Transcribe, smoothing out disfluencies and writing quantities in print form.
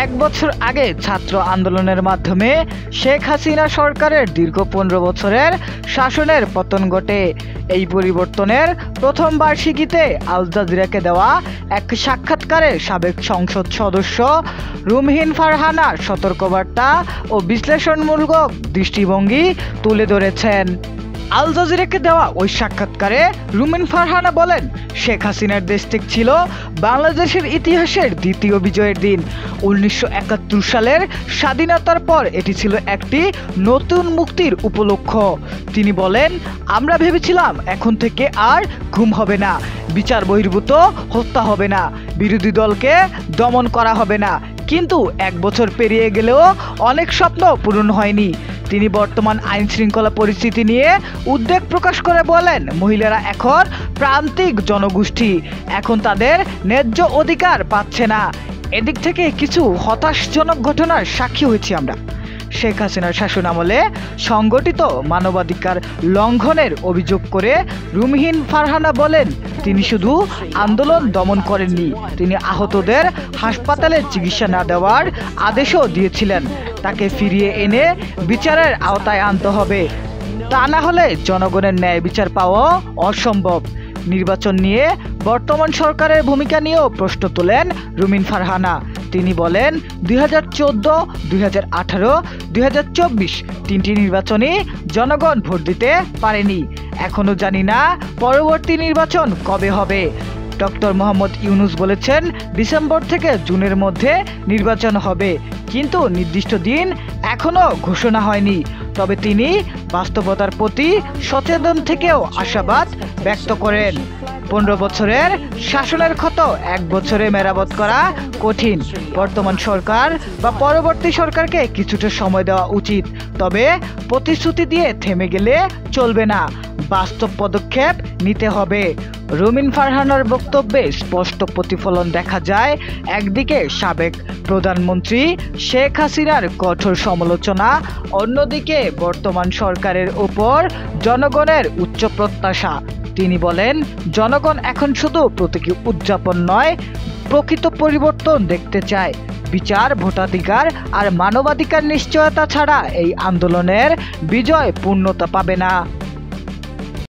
এক বছর আগে ছাত্র আন্দোলনের মাধ্যমে শেখ হাসিনা সরকারের দীর্ঘ 15 বছরের শাসনের পতন ঘটে। এই পরিবর্তনের প্রথম বার্ষিকীতে আল জাজিরাকে দেওয়া এক সাক্ষাৎকারে সাবেক সংসদ সদস্য রুমিন ফারহানা সতর্কবার্তা ও বিশ্লেষণমূলক দৃষ্টিভঙ্গি তুলে ধরেছেন। আল জাজিরাকে দেওয়া ওই সাক্ষাৎকারে রুমিন ফারহানা বলেন, শেখ হাসিনার দেশত্যাগ ছিল বাংলাদেশের ইতিহাসের দ্বিতীয় বিজয়ের দিন। 1971 সালের স্বাধীনতার পর এটি ছিল একটি নতুন মুক্তির উপলক্ষ। তিনি বলেন, আমরা ভেবেছিলাম এখন থেকে আর ঘুম হবে না, বিচার বহির্ভূত হত্যা হবে না, বিরোধী দলকে দমন করা হবে না। কিন্তু এক বছর পেরিয়ে গেলেও অনেক স্বপ্ন পূরণ হয়নি। তিনি বর্তমান আইন শৃঙ্খলা পরিস্থিতি নিয়ে উদ্বেগ প্রকাশ করে বলেন, মহিলারা এখন প্রান্তিক জনগোষ্ঠী, এখন তাদের ন্যায্য অধিকার পাচ্ছে না। এদিক থেকে কিছু হতাশজনক ঘটনার সাক্ষী হয়েছি আমরা। শেখ হাসিনার শাসন আমলে সংগঠিত মানবাধিকার লঙ্ঘনের অভিযোগ করে রুমিন ফারহানা বলেন, তিনি শুধু আন্দোলন দমন করেননি, তিনি আহতদের হাসপাতালে চিকিৎসা না দেওয়ার আদেশও দিয়েছিলেন। তাকে ফিরিয়ে এনে বিচারের আওতায় আনতে হবে, তা না হলে জনগণের ন্যায় বিচার পাওয়া অসম্ভব। নির্বাচন নিয়ে বর্তমান সরকারের ভূমিকা নিয়েও প্রশ্ন তোলেন রুমিন ফারহানা। তিনি বলেন, 2014, 2018, 2024 তিনটি নির্বাচনে জনগণ ভোট দিতে পারেনি। এখনো জানি না পরবর্তী নির্বাচন কবে হবে। ডক্টর মোহাম্মদ ইউনূস বলেছেন, ডিসেম্বর থেকে জুনের মধ্যে নির্বাচন হবে, কিন্তু নির্দিষ্ট দিন এখনো ঘোষণা হয়নি। তবে তিনি বাস্তবতার প্রতি সচেতন থেকেও আশাবাদ ব্যক্ত করেন। 15 বছরের শাসনের ক্ষত এক বছরে মেরামত করা কঠিন। বর্তমান সরকার বা পরবর্তী সরকারকে কিছুটা সময় দেওয়া উচিত, তবে প্রতিশ্রুতি দিয়ে থেমে গেলে চলবে না, বাস্তব পদক্ষেপ নিতে হবে। রুমিন ফারহানার বক্তব্যে স্পষ্ট প্রতিফলন দেখা যায়। একদিকে সাবেক প্রধানমন্ত্রী শেখ হাসিনার কঠোর সমালোচনা, অন্যদিকে বর্তমান সরকারের উপর জনগণের উচ্চ প্রত্যাশা। তিনি বলেন, জনগণ এখন শুধু প্রতীকী উদযাপন নয়, প্রকৃত পরিবর্তন দেখতে চায়। বিচার, ভোটাধিকার আর মানবাধিকার নিশ্চয়তা ছাড়া এই আন্দোলনের বিজয় পূর্ণতা পাবে না।